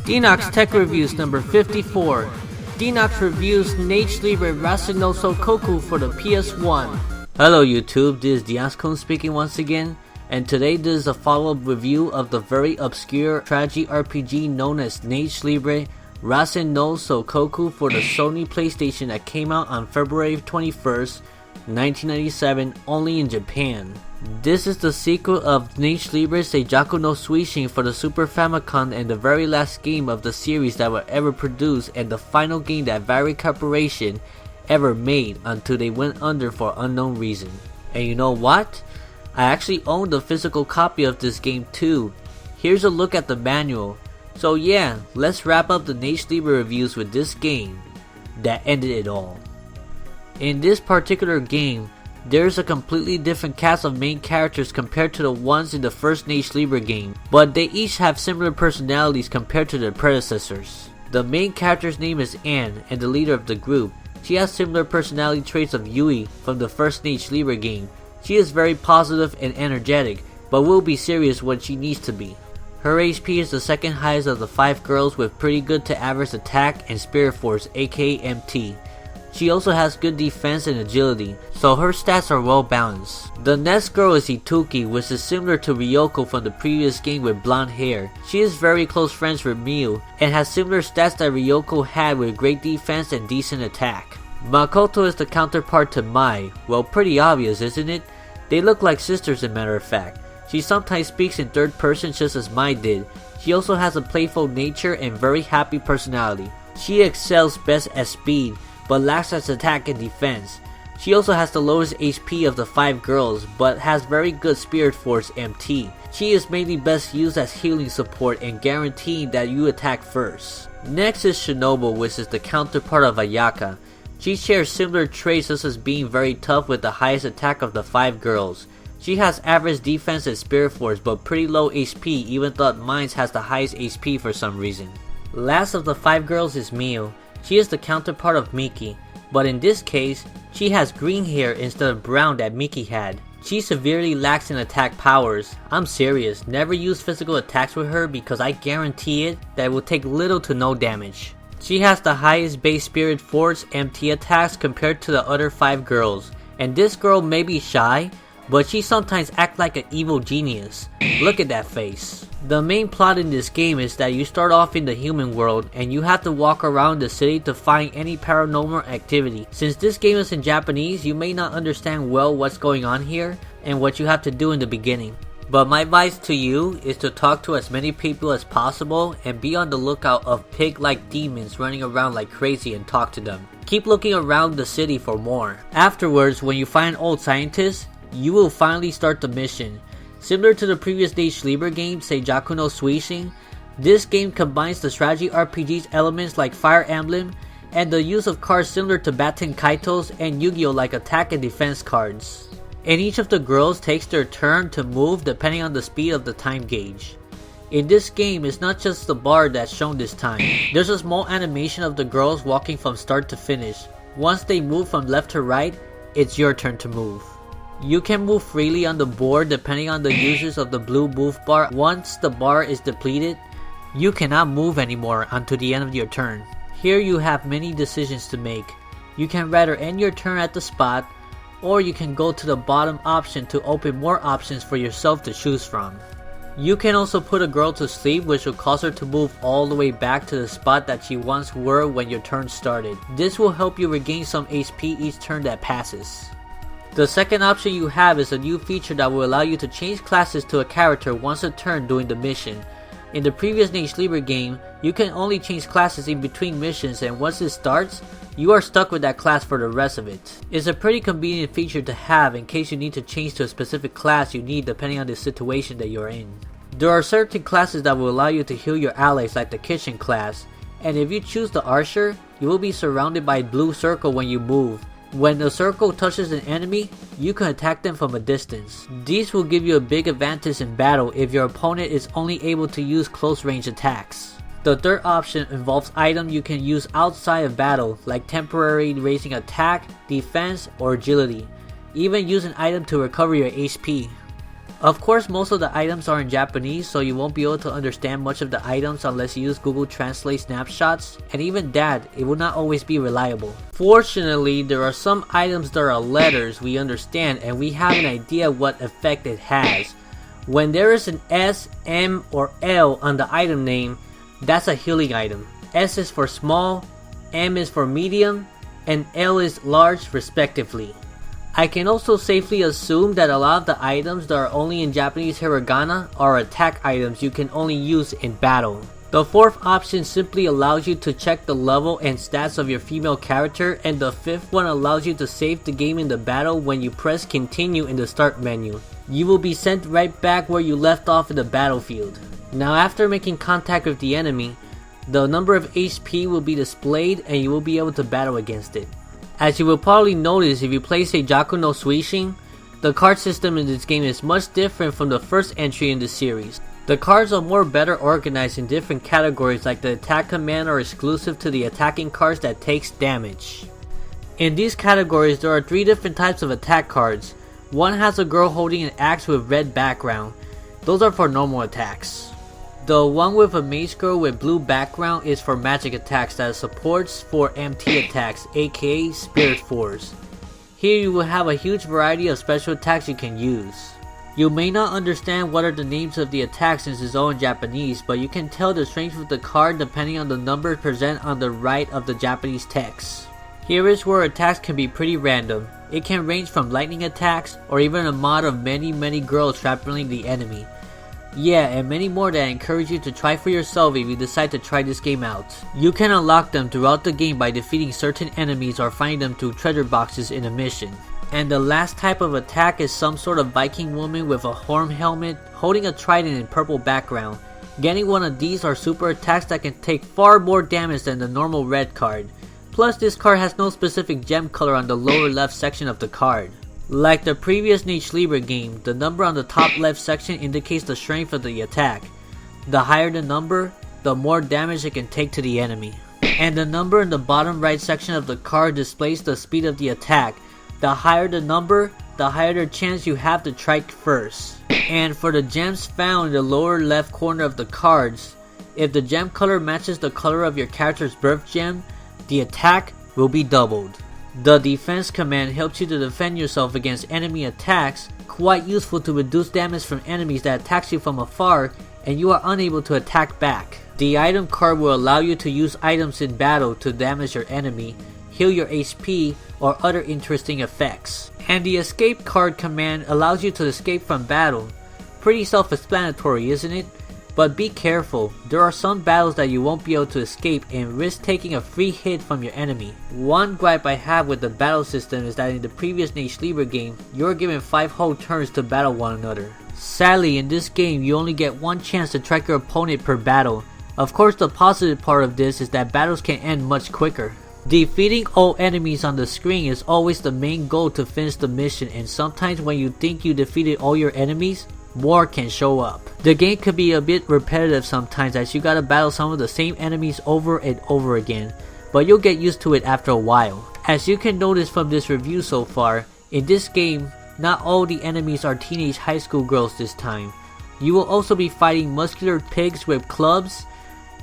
Denox Tech Reviews number 54. Denox reviews NAGE LIBRE RASEN no Soukoku for the PSOne. Hello YouTube, this is DXS speaking once again, and today this is a follow-up review of the very obscure strategy RPG known as NAGE LIBRE RASEN no Soukoku for the Sony PlayStation that came out on February 21st, 1997 only in Japan. This is the sequel of NAGE LIBRE Seijaku no Suishin for the Super Famicom and the very last game of the series that were ever produced and the final game that Vari Corporation ever made until they went under for unknown reason. And you know what? I actually own the physical copy of this game too. Here's a look at the manual. So yeah, let's wrap up the NAGE LIBRE reviews with this game that ended it all. In this particular game, there's a completely different cast of main characters compared to the ones in the first NAGE LIBRE game, but they each have similar personalities compared to their predecessors. The main character's name is Anne, and the leader of the group. She has similar personality traits of Yui from the first NAGE LIBRE game. She is very positive and energetic, but will be serious when she needs to be. Her HP is the second highest of the 5 girls with pretty good to average attack and spirit force, aka MT. She also has good defense and agility, so her stats are well balanced. The next girl is Ituki, which is similar to Ryoko from the previous game with blonde hair. She is very close friends with Miu, and has similar stats that Ryoko had with great defense and decent attack. Makoto is the counterpart to Mai. Well, pretty obvious, isn't it? They look like sisters, as a matter of fact. She sometimes speaks in third person just as Mai did. She also has a playful nature and very happy personality. She excels best at speed, but lacks as attack and defense. She also has the lowest HP of the 5 girls, but has very good spirit force MT. She is mainly best used as healing support and guaranteeing that you attack first. Next is Shinobu, which is the counterpart of Ayaka. She shares similar traits such as being very tough with the highest attack of the 5 girls. She has average defense and spirit force but pretty low HP, even though mine has the highest HP for some reason. Last of the 5 girls is Miu. She is the counterpart of Miki, but in this case, she has green hair instead of brown that Miki had. She severely lacks in attack powers. I'm serious, never use physical attacks with her because I guarantee it that it will take little to no damage. She has the highest base spirit force MT attacks compared to the other 5 girls, and this girl may be shy, but she sometimes acts like an evil genius. Look at that face. The main plot in this game is that you start off in the human world and you have to walk around the city to find any paranormal activity. Since this game is in Japanese, you may not understand well what's going on here and what you have to do in the beginning. But my advice to you is to talk to as many people as possible and be on the lookout of pig-like demons running around like crazy and talk to them. Keep looking around the city for more. Afterwards, when you find old scientists, you will finally start the mission. Similar to the previous NAGE LIBRE game, Seijaku no Suishin, this game combines the strategy RPG's elements like Fire Emblem and the use of cards similar to Baten Kaitos and Yu-Gi-Oh! Like attack and defense cards. And each of the girls takes their turn to move depending on the speed of the time gauge. In this game, it's not just the bar that's shown this time. There's a small animation of the girls walking from start to finish. Once they move from left to right, it's your turn to move. You can move freely on the board depending on the users of the blue move bar. Once the bar is depleted, you cannot move anymore until the end of your turn. Here you have many decisions to make. You can rather end your turn at the spot, or you can go to the bottom option to open more options for yourself to choose from. You can also put a girl to sleep, which will cause her to move all the way back to the spot that she once were when your turn started. This will help you regain some HP each turn that passes. The second option you have is a new feature that will allow you to change classes to a character once a turn during the mission. In the previous NAGE LIBRE game, you can only change classes in between missions, and once it starts, you are stuck with that class for the rest of it. It's a pretty convenient feature to have in case you need to change to a specific class you need depending on the situation that you're in. There are certain classes that will allow you to heal your allies like the kitchen class, and if you choose the archer, you will be surrounded by a blue circle when you move. When the circle touches an enemy, you can attack them from a distance. These will give you a big advantage in battle if your opponent is only able to use close range attacks. The third option involves items you can use outside of battle, like temporarily raising attack, defense, or agility. Even use an item to recover your HP. Of course, most of the items are in Japanese, so you won't be able to understand much of the items unless you use Google Translate snapshots, and even that, it will not always be reliable. Fortunately, there are some items that are letters we understand and we have an idea what effect it has. When there is an S, M, or L on the item name, that's a healing item. S is for small, M is for medium, and L is large respectively. I can also safely assume that a lot of the items that are only in Japanese hiragana are attack items you can only use in battle. The fourth option simply allows you to check the level and stats of your female character, and the fifth one allows you to save the game in the battle when you press continue in the start menu. You will be sent right back where you left off in the battlefield. Now after making contact with the enemy, the number of HP will be displayed and you will be able to battle against it. As you will probably notice if you play Seijaku no Suishin, the card system in this game is much different from the first entry in the series. The cards are more better organized in different categories, like the attack command are exclusive to the attacking cards that takes damage. In these categories there are 3 different types of attack cards. One has a girl holding an axe with red background. Those are for normal attacks. The one with a mage girl with blue background is for magic attacks that supports for MT attacks, aka Spirit Force. Here you will have a huge variety of special attacks you can use. You may not understand what are the names of the attacks since it's all in Japanese, but you can tell the strength of the card depending on the numbers present on the right of the Japanese text. Here is where attacks can be pretty random. It can range from lightning attacks or even a mod of many girls trapping the enemy. Yeah, and many more that I encourage you to try for yourself if you decide to try this game out. You can unlock them throughout the game by defeating certain enemies or finding them through treasure boxes in a mission. And the last type of attack is some sort of Viking woman with a horn helmet holding a trident in purple background. Getting one of these are super attacks that can take far more damage than the normal red card. Plus this card has no specific gem color on the lower left section of the card. Like the previous NAGE LIBRE game, the number on the top left section indicates the strength of the attack. The higher the number, the more damage it can take to the enemy. And the number in the bottom right section of the card displays the speed of the attack. The higher the number, the higher the chance you have to strike first. And for the gems found in the lower left corner of the cards, if the gem color matches the color of your character's birth gem, the attack will be doubled. The defense command helps you to defend yourself against enemy attacks, quite useful to reduce damage from enemies that attacks you from afar and you are unable to attack back. The item card will allow you to use items in battle to damage your enemy, heal your HP, or other interesting effects. And the escape card command allows you to escape from battle. Pretty self-explanatory, isn't it? But be careful, there are some battles that you won't be able to escape and risk taking a free hit from your enemy. One gripe I have with the battle system is that in the previous NAGE LIBRE game, you are given 5 whole turns to battle one another. Sadly, in this game you only get one chance to track your opponent per battle. Of course, the positive part of this is that battles can end much quicker. Defeating all enemies on the screen is always the main goal to finish the mission, and sometimes when you think you defeated all your enemies, more can show up. The game could be a bit repetitive sometimes as you gotta battle some of the same enemies over and over again, but you'll get used to it after a while. As you can notice from this review so far, in this game, not all the enemies are teenage high school girls this time. You will also be fighting muscular pigs with clubs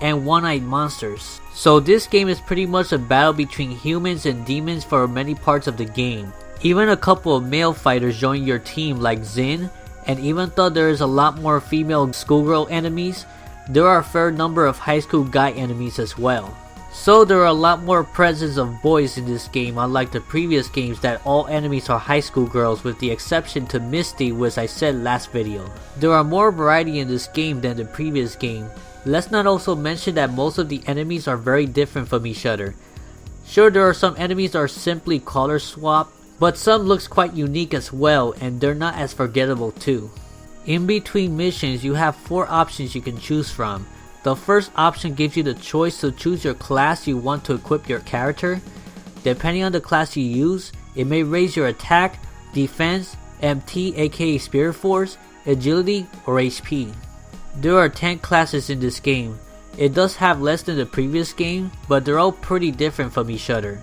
and one-eyed monsters. So this game is pretty much a battle between humans and demons for many parts of the game. Even a couple of male fighters join your team like Zin, and even though there is a lot more female schoolgirl enemies, there are a fair number of high school guy enemies as well. So there are a lot more presence of boys in this game, unlike the previous games that all enemies are high school girls with the exception to Misty, which I said last video. There are more variety in this game than the previous game. Let's not also mention that most of the enemies are very different from each other. Sure, there are some enemies that are simply color swap, but some looks quite unique as well, and they're not as forgettable too. In between missions, you have 4 options you can choose from. The first option gives you the choice to choose your class you want to equip your character. Depending on the class you use, it may raise your attack, defense, MT aka Spirit Force, agility, or HP. There are 10 classes in this game. It does have less than the previous game, but they're all pretty different from each other.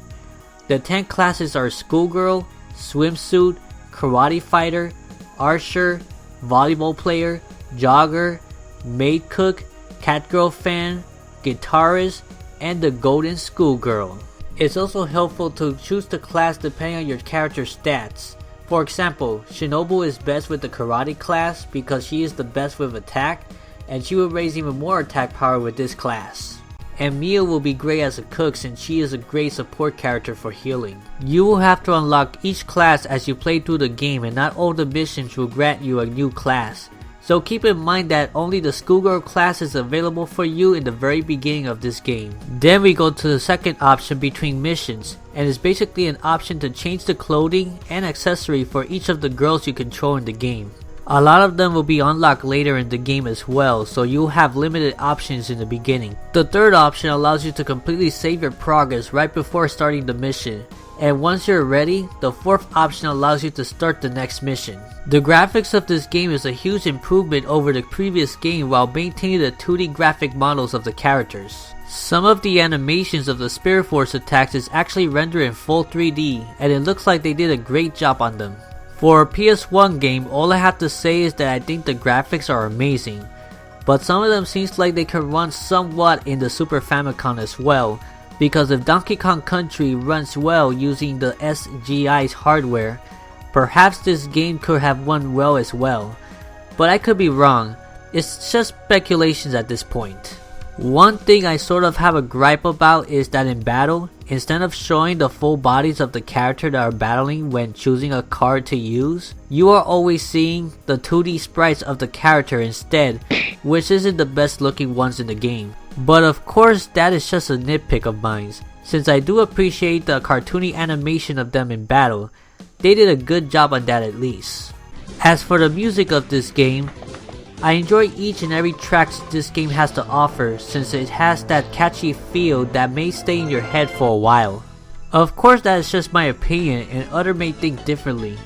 The 10 classes are Schoolgirl, Swimsuit, Karate Fighter, Archer, volleyball player, jogger, maid cook, catgirl fan, guitarist, and the golden schoolgirl. It's also helpful to choose the class depending on your character's stats. For example, Shinobu is best with the karate class because she is the best with attack, and she will raise even more attack power with this class. And Mia will be great as a cook since she is a great support character for healing. You will have to unlock each class as you play through the game, and not all the missions will grant you a new class. So keep in mind that only the schoolgirl class is available for you in the very beginning of this game. Then we go to the second option between missions, and it's basically an option to change the clothing and accessory for each of the girls you control in the game. A lot of them will be unlocked later in the game as well, so you'll have limited options in the beginning. The third option allows you to completely save your progress right before starting the mission. And once you're ready, the fourth option allows you to start the next mission. The graphics of this game is a huge improvement over the previous game while maintaining the 2D graphic models of the characters. Some of the animations of the Spirit Force attacks is actually rendered in full 3D, and it looks like they did a great job on them. For a PS1 game, all I have to say is that I think the graphics are amazing, but some of them seems like they could run somewhat in the Super Famicom as well, because if Donkey Kong Country runs well using the SGI's hardware, perhaps this game could have run well as well. But I could be wrong, it's just speculations at this point. One thing I sort of have a gripe about is that in battle, instead of showing the full bodies of the character that are battling when choosing a card to use, you are always seeing the 2D sprites of the character instead, which isn't the best looking ones in the game. But of course that is just a nitpick of mine, since I do appreciate the cartoony animation of them in battle. They did a good job on that at least. As for the music of this game, I enjoy each and every track this game has to offer since it has that catchy feel that may stay in your head for a while. Of course that is just my opinion and others may think differently.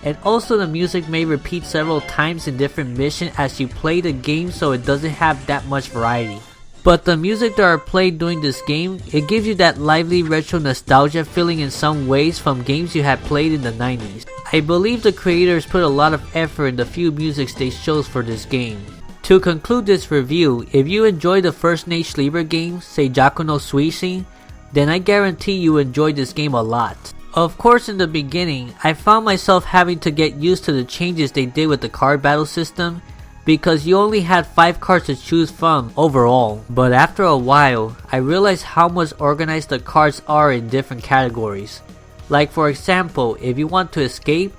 And also the music may repeat several times in different missions as you play the game, so it doesn't have that much variety. But the music that are played during this game, it gives you that lively retro nostalgia feeling in some ways from games you had played in the 90s. I believe the creators put a lot of effort in the few musics they chose for this game. To conclude this review, if you enjoyed the first NAGE LIBRE game, Seijaku no Suishi, then I guarantee you enjoyed this game a lot. Of course in the beginning, I found myself having to get used to the changes they did with the card battle system, because you only had 5 cards to choose from overall. But after a while, I realized how much organized the cards are in different categories. Like for example, if you want to escape,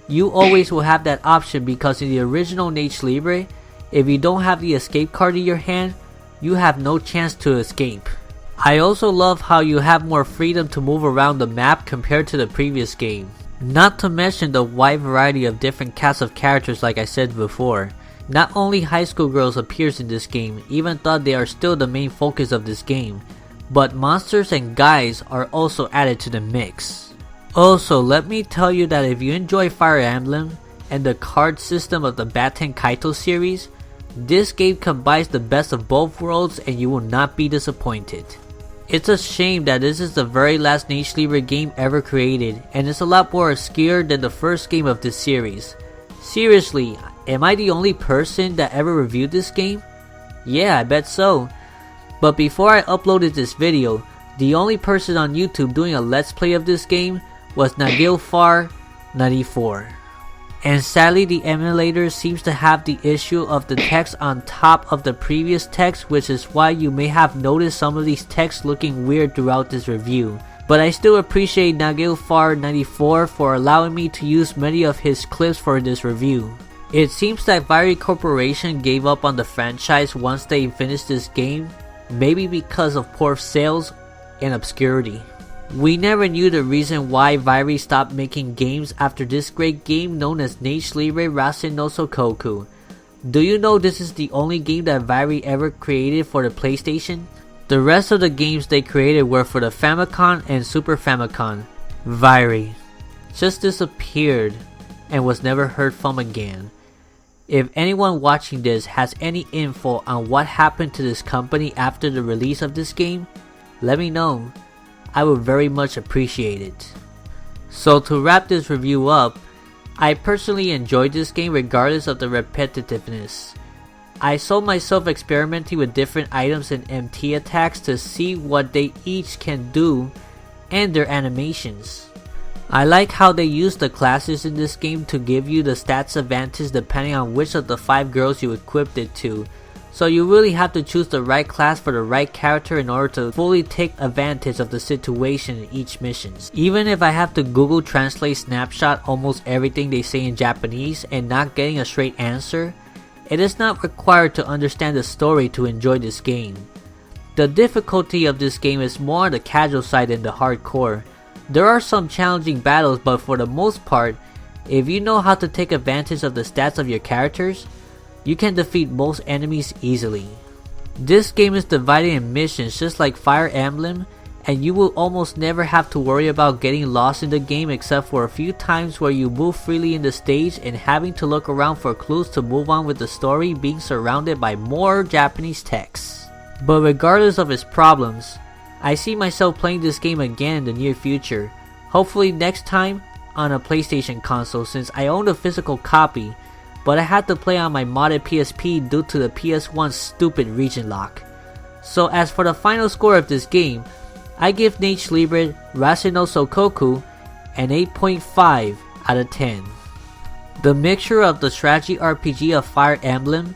you always will have that option because in the original NAGE LIBRE, if you don't have the escape card in your hand, you have no chance to escape. I also love how you have more freedom to move around the map compared to the previous game. Not to mention the wide variety of different casts of characters like I said before. Not only high school girls appears in this game, even though they are still the main focus of this game, but monsters and guys are also added to the mix. Also, let me tell you that if you enjoy Fire Emblem and the card system of the Baten Kaito series, this game combines the best of both worlds and you will not be disappointed. It's a shame that this is the very last NAGE LIBRE game ever created, and it's a lot more obscure than the first game of this series. Seriously, am I the only person that ever reviewed this game? Yeah, I bet so. But before I uploaded this video, the only person on YouTube doing a let's play of this game was NagilFar94. And sadly the emulator seems to have the issue of the text on top of the previous text, which is why you may have noticed some of these texts looking weird throughout this review. But I still appreciate NagilFar94 for allowing me to use many of his clips for this review. It seems that Virey Corporation gave up on the franchise once they finished this game, maybe because of poor sales and obscurity. We never knew the reason why Virey stopped making games after this great game known as NAGE LIBRE RASEN no Soukoku. Do you know this is the only game that Virey ever created for the PlayStation? The rest of the games they created were for the Famicom and Super Famicom. Virey just disappeared and was never heard from again. If anyone watching this has any info on what happened to this company after the release of this game, let me know. I would very much appreciate it. So to wrap this review up, I personally enjoyed this game regardless of the repetitiveness. I saw myself experimenting with different items and MT attacks to see what they each can do and their animations. I like how they use the classes in this game to give you the stats advantage depending on which of the 5 girls you equipped it to, so you really have to choose the right class for the right character in order to fully take advantage of the situation in each mission. Even if I have to Google Translate snapshot almost everything they say in Japanese and not getting a straight answer, it is not required to understand the story to enjoy this game. The difficulty of this game is more on the casual side than the hardcore. There are some challenging battles, but for the most part, if you know how to take advantage of the stats of your characters, you can defeat most enemies easily. This game is divided in missions just like Fire Emblem, and you will almost never have to worry about getting lost in the game except for a few times where you move freely in the stage and having to look around for clues to move on with the story being surrounded by more Japanese text. But regardless of its problems, I see myself playing this game again in the near future, hopefully next time on a PlayStation console since I own a physical copy, but I had to play on my modded PSP due to the PSOne's stupid region lock. So as for the final score of this game, I give NAGE LIBRE RASEN no Soukoku an 8.5 out of 10. The mixture of the strategy RPG of Fire Emblem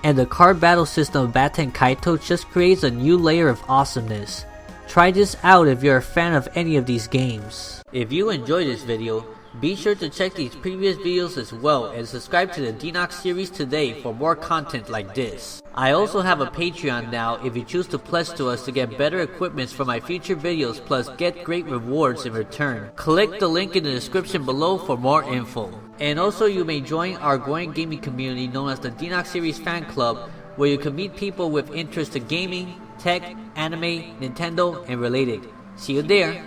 and the card battle system of Baten Kaito just creates a new layer of awesomeness. Try this out if you're a fan of any of these games. If you enjoyed this video, be sure to check these previous videos as well and subscribe to the DenoxSeries today for more content like this. I also have a Patreon now if you choose to pledge to us to get better equipments for my future videos plus get great rewards in return. Click the link in the description below for more info. And also you may join our growing gaming community known as the DenoxSeries Fan Club, where you can meet people with interest in gaming, tech, anime, Nintendo, and related. See you there!